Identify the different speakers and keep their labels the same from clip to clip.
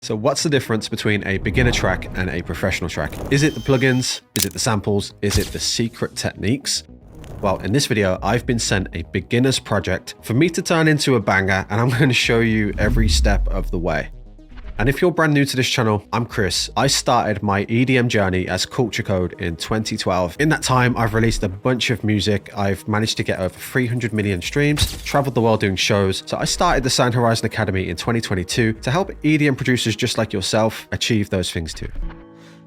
Speaker 1: So what's the difference between a beginner track and a professional track? Is it the plugins? Is it the samples? Is it the secret techniques? Well, in this video, I've been sent a beginner's project for me to turn into a banger, and I'm going to show you every step of the way. And if you're brand new to this channel, I'm Chris. I started my EDM journey as Culture Code in 2012. In that time, I've released a bunch of music. I've managed to get over 300 million streams, traveled the world doing shows. So I started the Sound Horizon Academy in 2022 to help EDM producers just like yourself achieve those things too.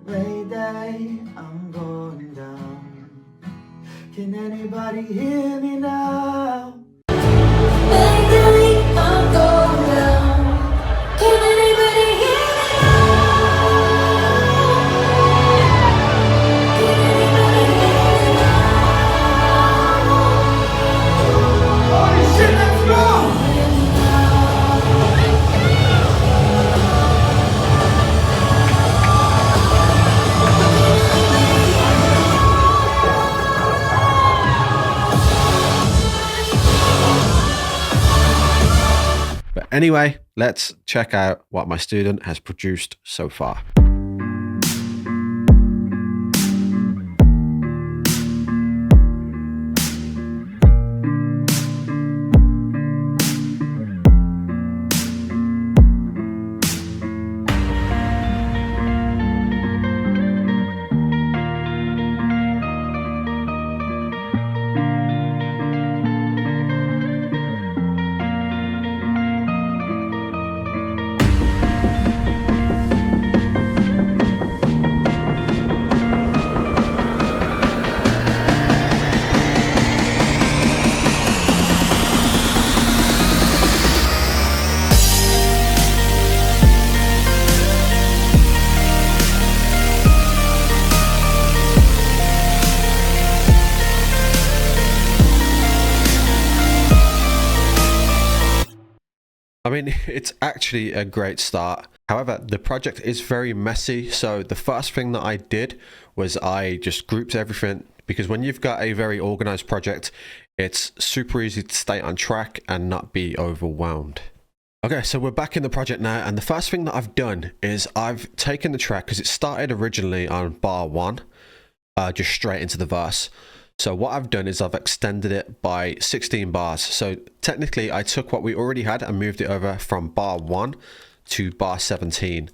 Speaker 2: Mayday, I'm going down. Can anybody hear me now? Mayday, I'm going down. Can anybody hear me now? Can anybody hear me now? Holy shit, let's go!
Speaker 1: But anyway, let's check out what my student has produced so far. I mean, it's actually a great start. However, the project is very messy. So the first thing that I did was I just grouped everything, because when you've got a very organized project, it's super easy to stay on track and not be overwhelmed. Okay, so we're back in the project now, and the first thing that I've done is I've taken the track, because it started originally on bar 1, just straight into the verse. So what I've done is I've extended it by 16 bars. So technically I took what we already had and moved it over from bar 1 to bar 17.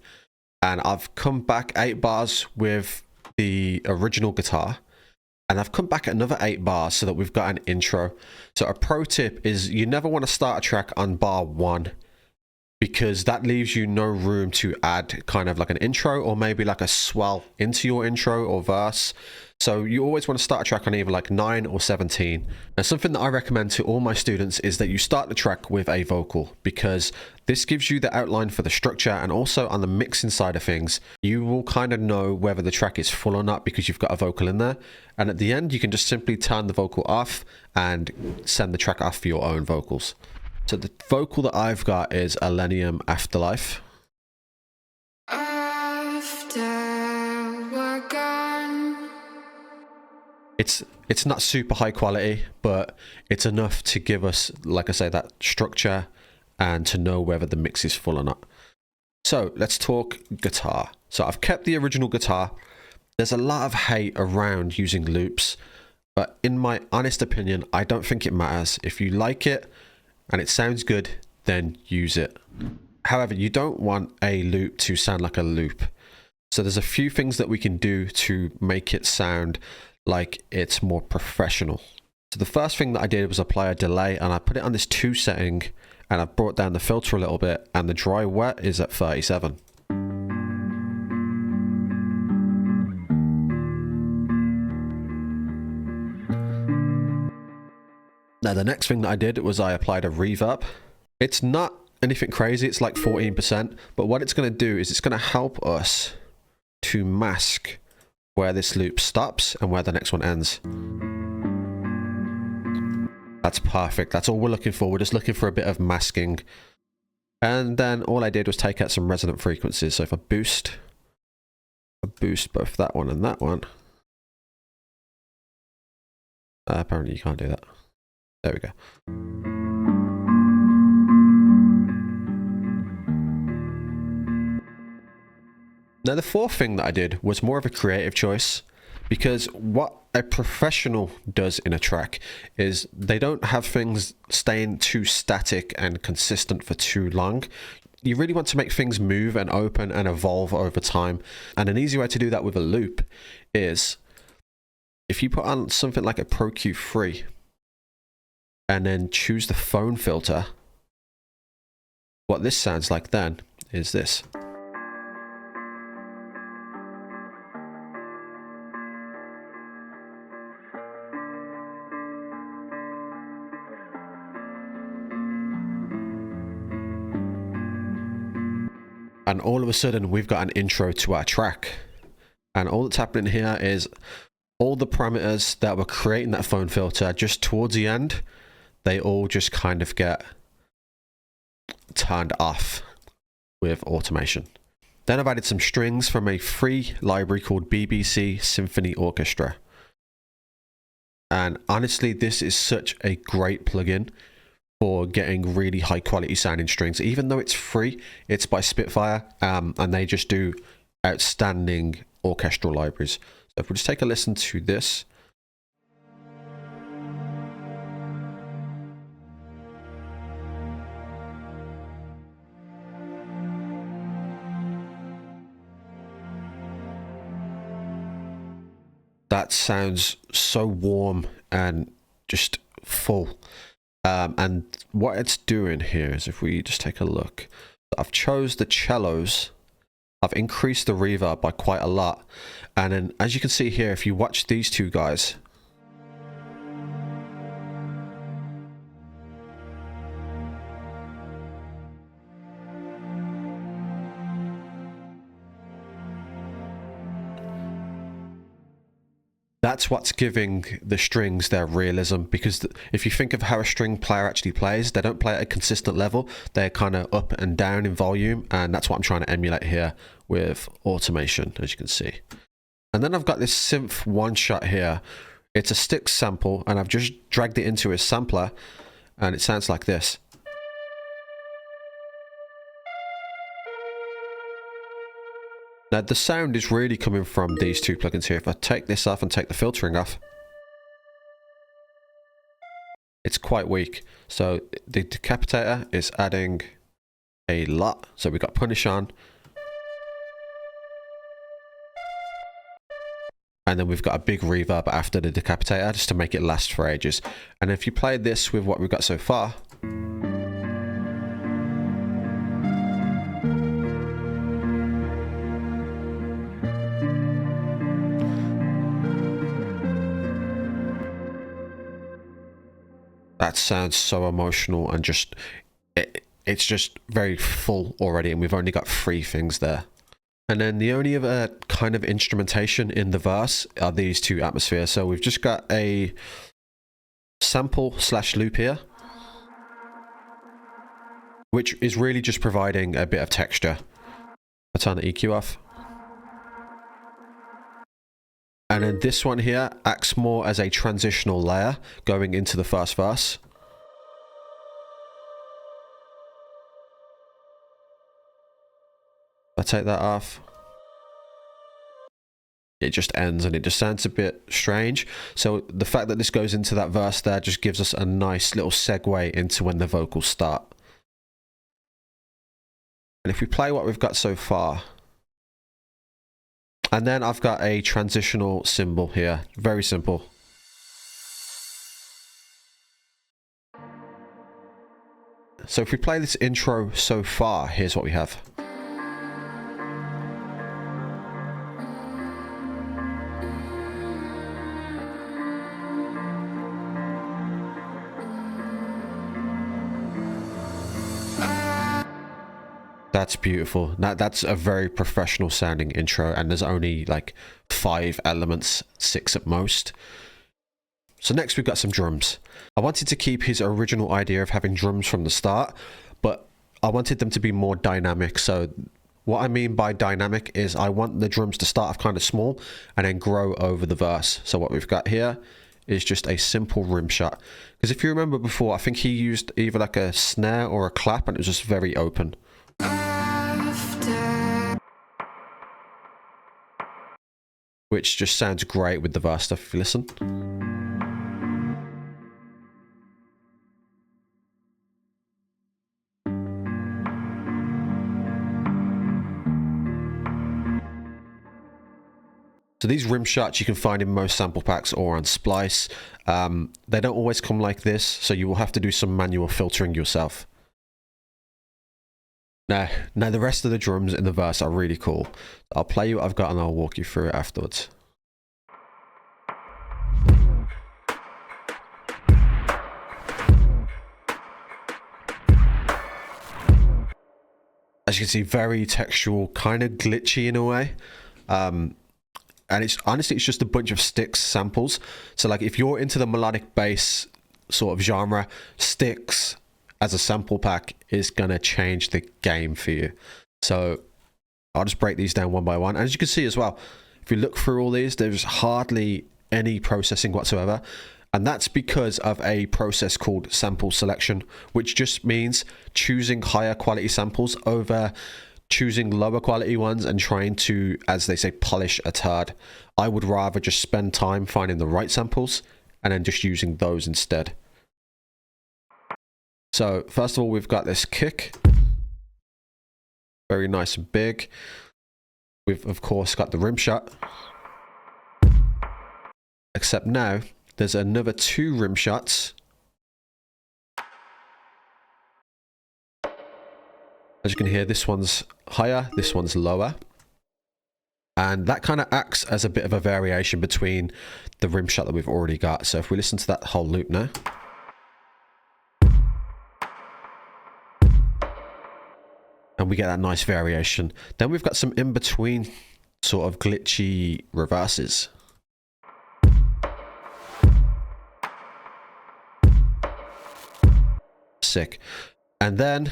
Speaker 1: And I've come back 8 bars with the original guitar. And I've come back another 8 bars so that we've got an intro. So a pro tip is you never want to start a track on bar 1, because that leaves you no room to add kind of like an intro or maybe like a swell into your intro or verse. So you always want to start a track on either like 9 or 17. Now, something that I recommend to all my students is that you start the track with a vocal, because this gives you the outline for the structure, and also on the mixing side of things, you will kind of know whether the track is full or not because you've got a vocal in there. And at the end, you can just simply turn the vocal off and send the track off for your own vocals. So the vocal that I've got is Millennium Afterlife. It's not super high quality, but it's enough to give us, like I say, that structure and to know whether the mix is full or not. So let's talk guitar. So I've kept the original guitar. There's a lot of hate around using loops, but in my honest opinion, I don't think it matters. If you like it and it sounds good, then use it. However, you don't want a loop to sound like a loop. So there's a few things that we can do to make it sound like it's more professional. So the first thing that I did was apply a delay, and I put it on this 2 setting, and I brought down the filter a little bit, and the dry wet is at 37. Now the next thing that I did was I applied a reverb. It's not anything crazy, it's like 14%, but what it's going to do is it's going to help us to mask where this loop stops and where the next one ends. That's perfect. That's all we're looking for. We're just looking for a bit of masking. And then all I did was take out some resonant frequencies. So if I boost both that one and that one. Apparently you can't do that. There we go. Now the fourth thing that I did was more of a creative choice, because what a professional does in a track is they don't have things staying too static and consistent for too long. You really want to make things move and open and evolve over time. And an easy way to do that with a loop is if you put on something like a Pro Q3 and then choose the phone filter, what this sounds like then is this. And all of a sudden we've got an intro to our track. And all that's happening here is all the parameters that were creating that phone filter just towards the end, they all just kind of get turned off with automation. Then I've added some strings from a free library called BBC Symphony Orchestra. And honestly, this is such a great plugin for getting really high quality sounding strings. Even though it's free, it's by Spitfire, and they just do outstanding orchestral libraries. So if we just take a listen to this. That sounds so warm and just full. And what it's doing here is, if we just take a look, I've chose the cellos, I've increased the reverb by quite a lot, and then as you can see here, if you watch these two guys, that's what's giving the strings their realism, because if you think of how a string player actually plays, they don't play at a consistent level. They're kind of up and down in volume, and that's what I'm trying to emulate here with automation, as you can see. And then I've got this synth one shot here. It's a stick sample, and I've just dragged it into a sampler, and it sounds like this. Now the sound is really coming from these two plugins here. If I take this off and take the filtering off, it's quite weak. So the decapitator is adding a lot. So we've got punish on, and then we've got a big reverb after the decapitator just to make it last for ages. And if you play this with what we've got so far, that sounds so emotional, and just it's just very full already, and we've only got 3 things there. And then the only other kind of instrumentation in the verse are these two atmospheres. So we've just got a sample / loop here, which is really just providing a bit of texture. I'll turn the EQ off. And then this one here acts more as a transitional layer going into the first verse. I take that off, it just ends, and it just sounds a bit strange. So the fact that this goes into that verse there just gives us a nice little segue into when the vocals start. And if we play what we've got so far, and then I've got a transitional cymbal here, very simple. So if we play this intro so far, here's what we have. That's beautiful. Now that's a very professional sounding intro, and there's only like 5 elements, 6 at most. So next we've got some drums. I wanted to keep his original idea of having drums from the start, but I wanted them to be more dynamic. So what I mean by dynamic is I want the drums to start off kind of small and then grow over the verse. So what we've got here is just a simple rim shot. Because if you remember before, I think he used either like a snare or a clap, and it was just very open. which just sounds great with the verse stuff if you listen. So these rim shots you can find in most sample packs or on Splice. They don't always come like this, so you will have to do some manual filtering yourself. Now the rest of the drums in the verse are really cool. I'll play you what I've got and I'll walk you through it afterwards. As you can see, very textual, kind of glitchy in a way. And it's honestly, it's just a bunch of sticks samples. So like if you're into the melodic bass sort of genre, sticks as a sample pack is gonna change the game for you. So I'll just break these down one by one. And as you can see as well, if you look through all these, there's hardly any processing whatsoever. And that's because of a process called sample selection, which just means choosing higher quality samples over choosing lower quality ones and trying to, as they say, polish a turd. I would rather just spend time finding the right samples and then just using those instead. So first of all, we've got this kick. Very nice and big. We've of course got the rim shot. Except now there's another 2 rim shots. As you can hear, this one's higher, this one's lower. And that kind of acts as a bit of a variation between the rim shot that we've already got. So if we listen to that whole loop now. And we get that nice variation. Then we've got some in-between sort of glitchy reverses. Sick. And then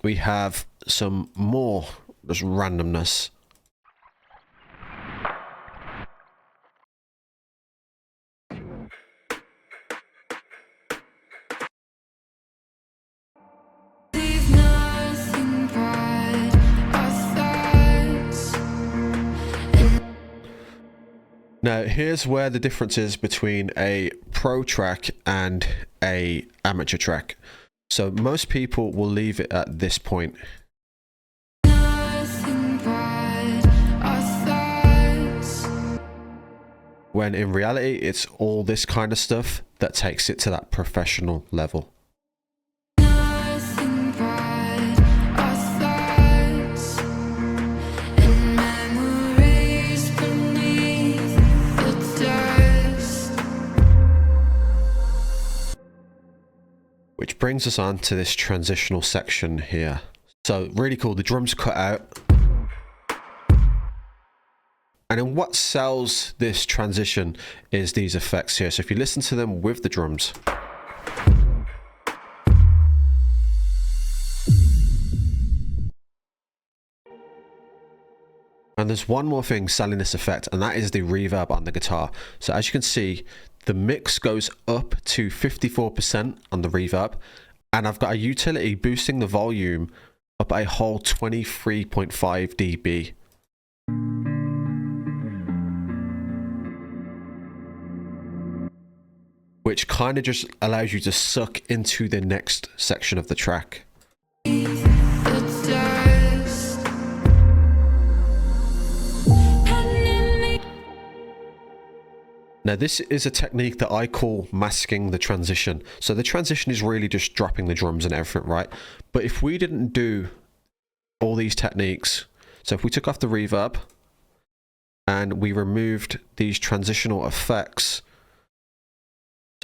Speaker 1: we have some more just randomness. Now here's where the difference is between a pro track and a amateur track. So most people will leave it at this point. When in reality, it's all this kind of stuff that takes it to that professional level. Which brings us on to this transitional section here. So really cool, the drums cut out. And then what sells this transition is these effects here. So if you listen to them with the drums. And there's one more thing selling this effect, and that is the reverb on the guitar. So as you can see, the mix goes up to 54% on the reverb, and I've got a utility boosting the volume up a whole 23.5 dB. Which kind of just allows you to suck into the next section of the track. Now this is a technique that I call masking the transition. So the transition is really just dropping the drums and everything, right? But if we didn't do all these techniques, so if we took off the reverb and we removed these transitional effects,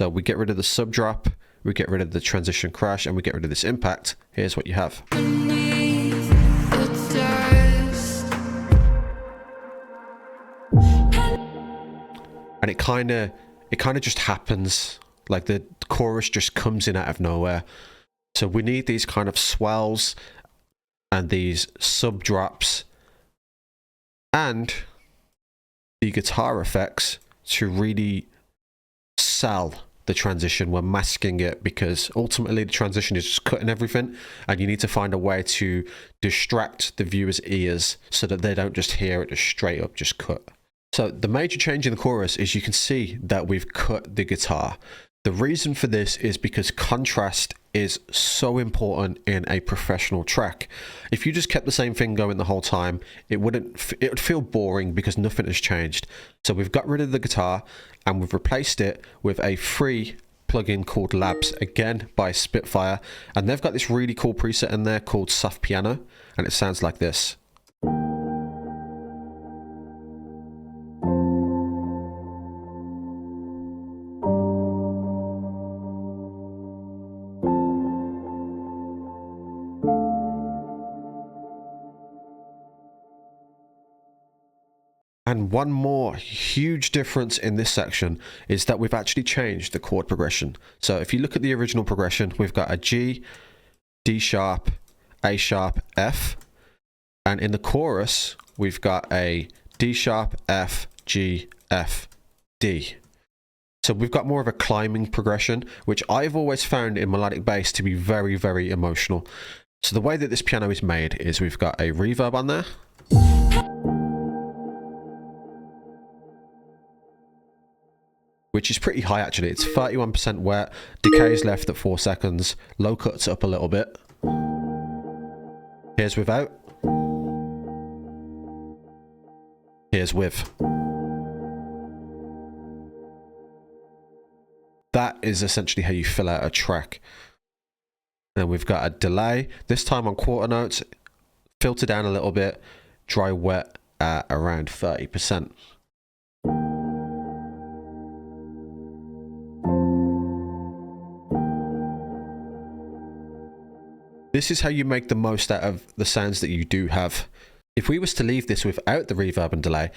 Speaker 1: so we get rid of the sub drop, we get rid of the transition crash, and we get rid of this impact, here's what you have. And it kind of just happens, like the chorus just comes in out of nowhere. So we need these kind of swells and these sub drops and the guitar effects to really sell the transition. We're masking it because ultimately the transition is just cutting everything, and you need to find a way to distract the viewer's ears so that they don't just hear it just straight up just cut. So the major change in the chorus is you can see that we've cut the guitar. The reason for this is because contrast is so important in a professional track. If you just kept the same thing going the whole time, it would feel boring because nothing has changed. So we've got rid of the guitar and we've replaced it with a free plugin called Labs, again by Spitfire, and they've got this really cool preset in there called Soft Piano, and it sounds like this. And one more huge difference in this section is that we've actually changed the chord progression. So if you look at the original progression, we've got a G, D sharp, A sharp, F. And in the chorus, we've got a D sharp, F, G, F, D. So we've got more of a climbing progression, which I've always found in melodic bass to be very, very emotional. So the way that this piano is made is we've got a reverb on there. Which is pretty high actually. It's 31% wet, decay's left at 4 seconds, low cut's up a little bit. Here's without. Here's with. That is essentially how you fill out a track. And we've got a delay, this time on quarter notes, filter down a little bit, dry wet at around 30%. This is how you make the most out of the sounds that you do have. If we was to leave this without the reverb and delay,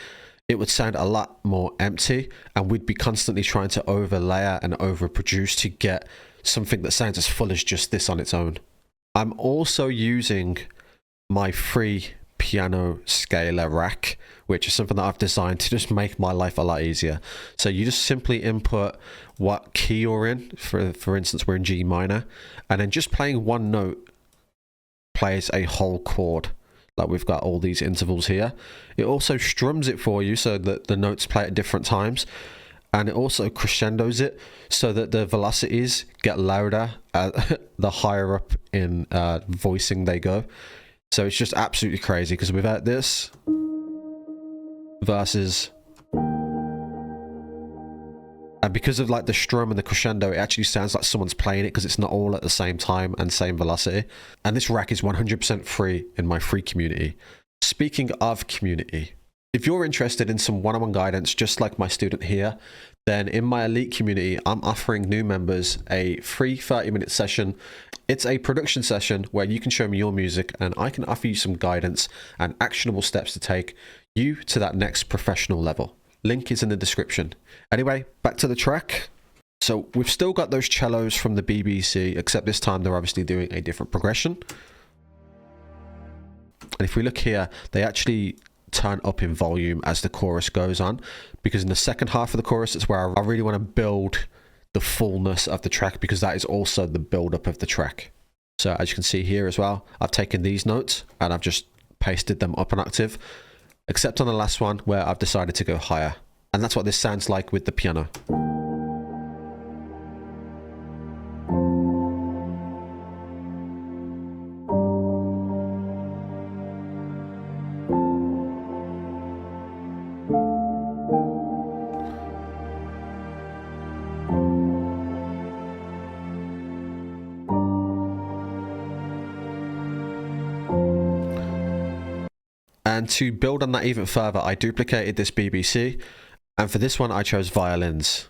Speaker 1: it would sound a lot more empty, and we'd be constantly trying to overlayer and overproduce to get something that sounds as full as just this on its own. I'm also using my free piano scaler rack, which is something that I've designed to just make my life a lot easier. So you just simply input what key you're in. For instance, we're in G minor, and then just playing one note plays a whole chord. Like we've got all these intervals here. It also strums it for you so that the notes play at different times, and it also crescendos it so that the velocities get louder the higher up in voicing they go. So it's just absolutely crazy, because without this versus, and because of like the strum and the crescendo, it actually sounds like someone's playing it because it's not all at the same time and same velocity. And this rack is 100% free in my free community. Speaking of community, if you're interested in some one-on-one guidance, just like my student here, then in my elite community, I'm offering new members a free 30-minute session. It's a production session where you can show me your music and I can offer you some guidance and actionable steps to take you to that next professional level. Link is in the description. Anyway, back to the track. So we've still got those cellos from the BBC, except this time they're obviously doing a different progression. And if we look here, they actually turn up in volume as the chorus goes on, because in the second half of the chorus, it's where I really want to build the fullness of the track, because that is also the build-up of the track. So as you can see here as well, I've taken these notes and I've just pasted them up an octave, except on the last one where I've decided to go higher. And that's what this sounds like with the piano. And to build on that even further, I duplicated this BBC, and for this one I chose violins.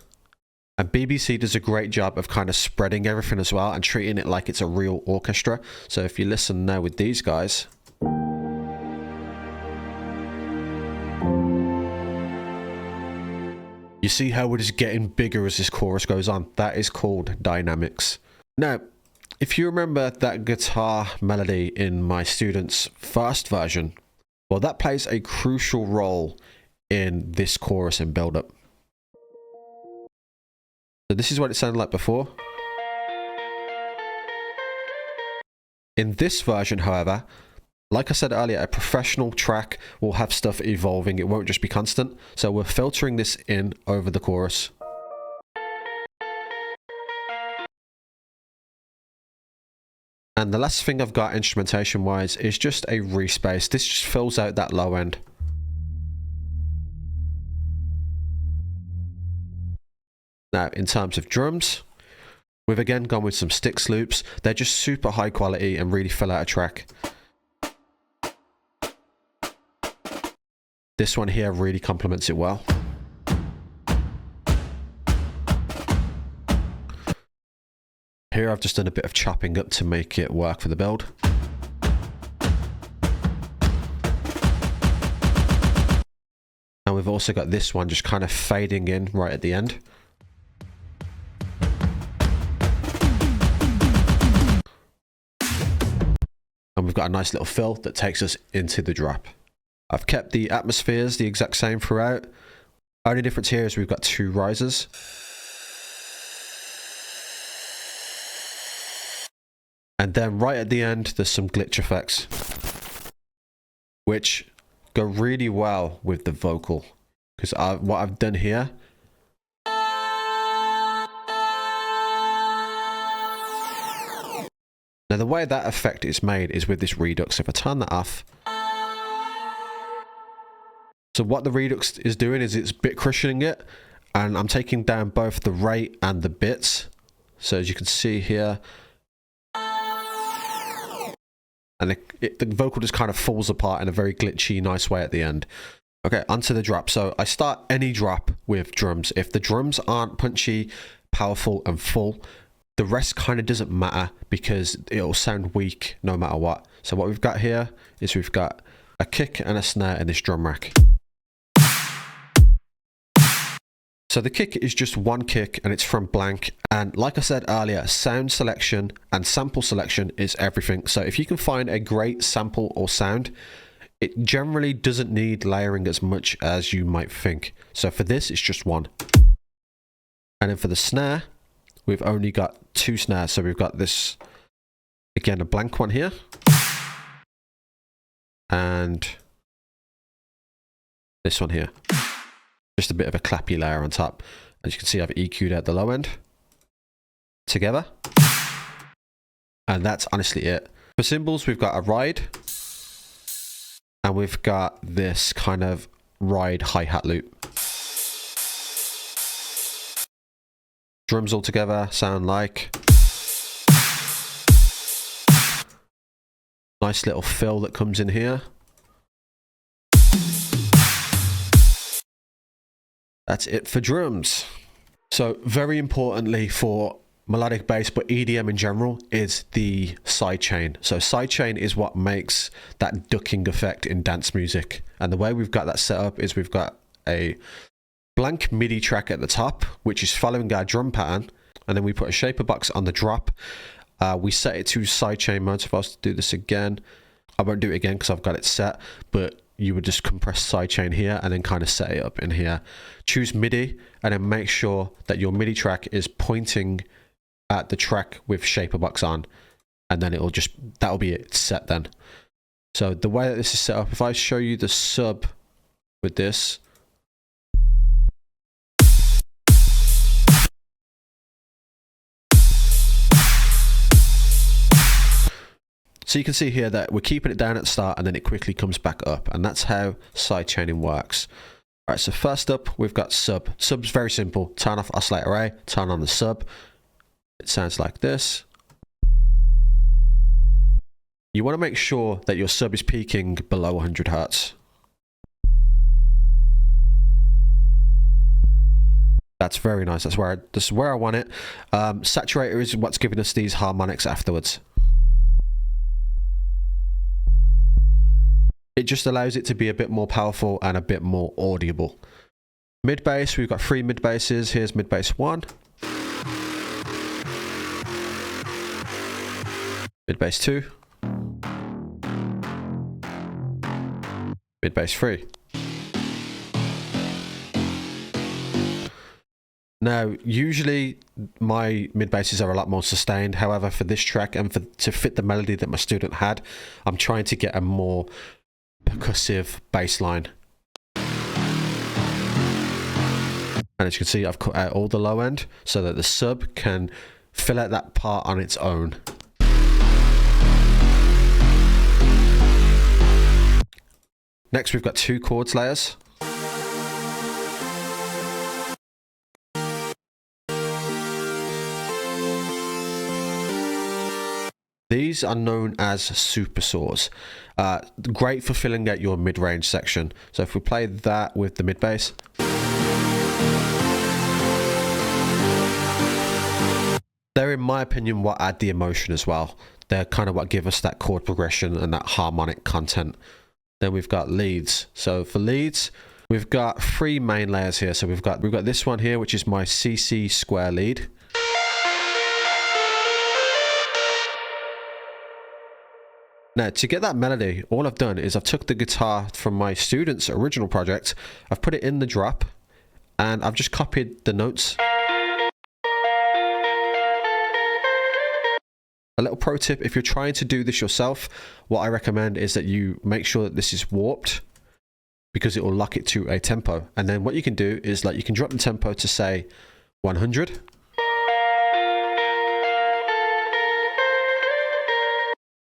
Speaker 1: And BBC does a great job of kind of spreading everything as well and treating it like it's a real orchestra. So if you listen now with these guys, you see how it is getting bigger as this chorus goes on. That is called dynamics. Now, if you remember that guitar melody in my student's first version, well, that plays a crucial role in this chorus and build-up. So this is what it sounded like before. In this version, however, Like I said earlier, a professional track will have stuff evolving. It won't just be constant. So we're filtering this in over the chorus. And the last thing I've got instrumentation wise is just a respace. This just fills out that low end. Now, in terms of drums, we've again gone with some sticks loops. They're just super high quality and really fill out a track. This one here really complements it well. Here I've just done a bit of chopping up to make it work for the build. And we've also got this one just kind of fading in right at the end. And we've got a nice little fill that takes us into the drop. I've kept the atmospheres the exact same throughout. Only difference here is we've got 2 risers. And then right at the end, there's some glitch effects, which go really well with the vocal. Because what I've done here, now the way that effect is made is with this redux. If I turn that off, so what the redux is doing is it's bit cushioning it, and I'm taking down both the rate and the bits. So as you can see here, and the vocal just kind of falls apart in a very glitchy, nice way at the end. Okay, onto the drop. So I start any drop with drums. If the drums aren't punchy, powerful, and full, the rest kind of doesn't matter because it'll sound weak no matter what. So what we've got here is we've got a kick and a snare in this drum rack. So the kick is just one kick and it's from blank. And like I said earlier, sound selection and sample selection is everything. So if you can find a great sample or sound, it generally doesn't need layering as much as you might think. So for this, it's just one. And then for the snare, we've only got 2 snares. So we've got this, again, a blank one here. And this one here. Just a bit of a clappy layer on top. As you can see, I've EQ'd out the low end together. And that's honestly it. For cymbals, we've got a ride. And we've got this kind of ride hi-hat loop. Drums all together sound like nice little fill that comes in here. That's it for drums. So very importantly for melodic bass, but EDM in general, is the sidechain. So sidechain is what makes that ducking effect in dance music. And the way we've got that set up is we've got a blank MIDI track at the top, which is following our drum pattern. And then we put a shaper box on the drop. We set it to sidechain mode. So if I was to do this again, I won't do it again because I've got it set, but you would just compress sidechain here and then kind of set it up in here. Choose MIDI and then make sure that your MIDI track is pointing at the track with shaper box on, and then that'll be it set then. So the way that this is set up, if I show you the sub with this, so you can see here that we're keeping it down at the start and then it quickly comes back up, and that's how sidechaining works. All right, so first up, we've got sub. Sub's very simple. Turn off oscillator array, turn on the sub. It sounds like this. You want to make sure that your sub is peaking below 100 Hertz. That's very nice. This is where I want it. Saturator is what's giving us these harmonics afterwards. It just allows it to be a bit more powerful and a bit more audible. Mid bass, we've got 3 mid basses. Here's mid bass 1. Mid bass 2. Mid bass 3. Now, usually my mid basses are a lot more sustained. However, for this track and to fit the melody that my student had, I'm trying to get a more percussive bass line. And as you can see, I've cut out all the low end so that the sub can fill out that part on its own. Next, we've got 2 chords layers. These are known as super saws. Great for filling out your mid-range section. So if we play that with the mid bass, they're, in my opinion, what add the emotion as well. They're kind of what give us that chord progression and that harmonic content. Then we've got leads. So for leads, we've got 3 main layers here. So we've got this one here, which is my CC square lead. Now, to get that melody, all I've done is I've took the guitar from my student's original project, I've put it in the drop, and I've just copied the notes. A little pro tip, if you're trying to do this yourself, what I recommend is that you make sure that this is warped, because it will lock it to a tempo. And then what you can do is, like, you can drop the tempo to, say, 100.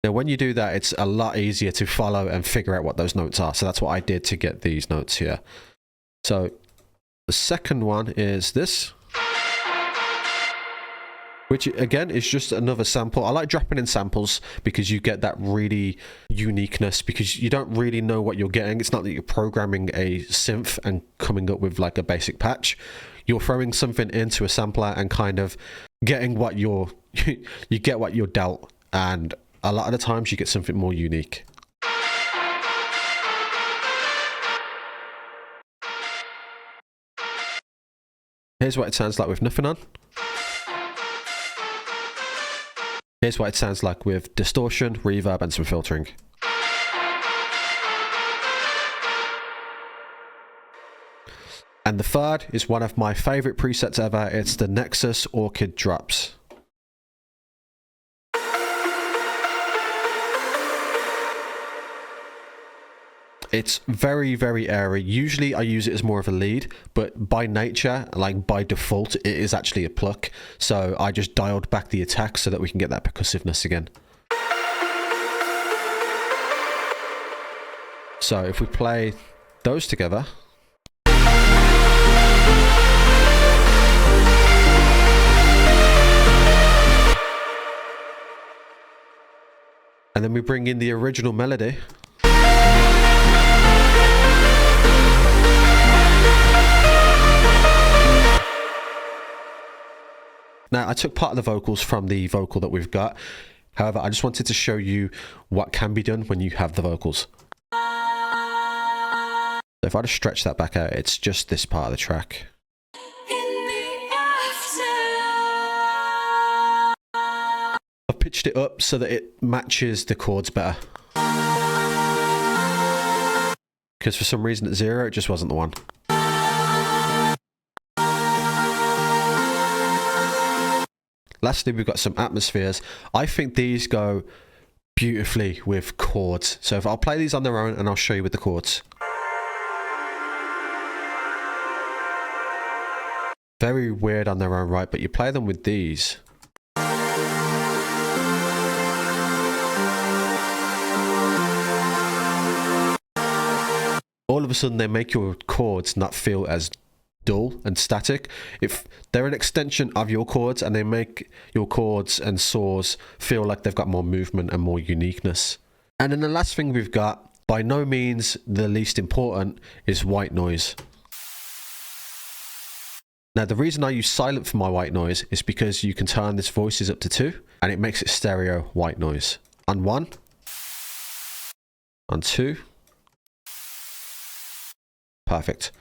Speaker 1: Now, when you do that, it's a lot easier to follow and figure out what those notes are. So that's what I did to get these notes here. So the second one is this, which again is just another sample. I like dropping in samples because you get that really uniqueness, because you don't really know what you're getting. It's not that you're programming a synth and coming up with like a basic patch. You're throwing something into a sampler and kind of getting what you get what you're dealt, and a lot of the times you get something more unique. Here's what it sounds like with nothing on. Here's what it sounds like with distortion, reverb, and some filtering. And the third is one of my favorite presets ever. It's the Nexus Orchid Drops. It's very, very airy. Usually I use it as more of a lead, but by nature, like by default, it is actually a pluck. So I just dialed back the attack so that we can get that percussiveness again. So if we play those together, and then we bring in the original melody, now, I took part of the vocals from the vocal that we've got. However, I just wanted to show you what can be done when you have the vocals. So if I just stretch that back out, it's just this part of the track. I've pitched it up so that it matches the chords better. Because for some reason at 0, it just wasn't the one. Lastly, we've got some atmospheres. I think these go beautifully with chords. So if I'll play these on their own and I'll show you with the chords. Very weird on their own right, but you play them with these. All of a sudden they make your chords not feel as dull and static. If they're an extension of your chords, and they make your chords and saws feel like they've got more movement and more uniqueness. And then the last thing we've got, by no means the least important, is white noise. Now the reason I use silent for my white noise is because you can turn this voices up to 2 and it makes it stereo white noise. On 1, on 2, perfect.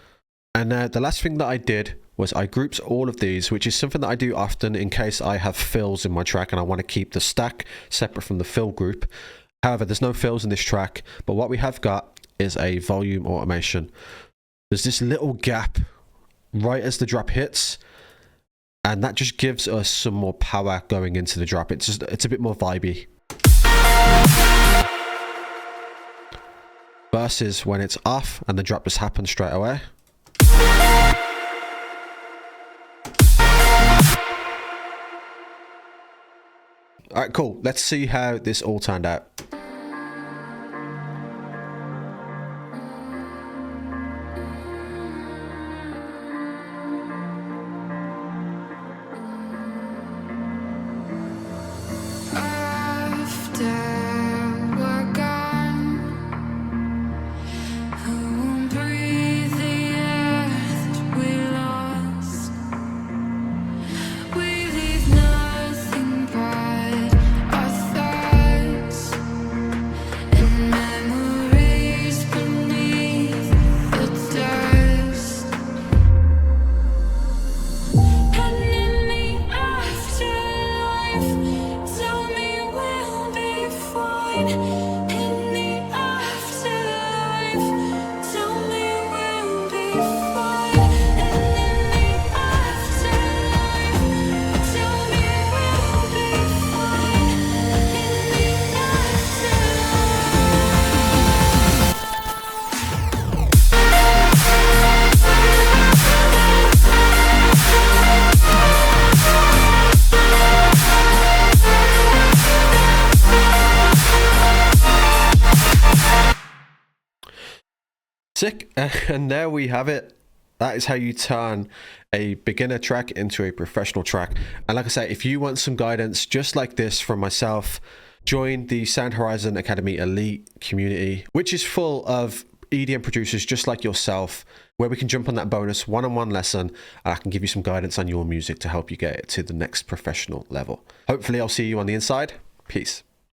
Speaker 1: And the last thing that I did was I grouped all of these, which is something that I do often in case I have fills in my track and I want to keep the stack separate from the fill group. However, there's no fills in this track, but what we have got is a volume automation. There's this little gap right as the drop hits, and that just gives us some more power going into the drop. It's a bit more vibey. Versus when it's off and the drop just happens straight away. All right, cool. Let's see how this all turned out. Sick. And there we have it. That is how you turn a beginner track into a professional track. And like I say, if you want some guidance just like this from myself, join the Sound Horizon Academy Elite community, which is full of EDM producers just like yourself, where we can jump on that bonus one-on-one lesson and I can give you some guidance on your music to help you get it to the next professional level. Hopefully I'll see you on the inside. Peace.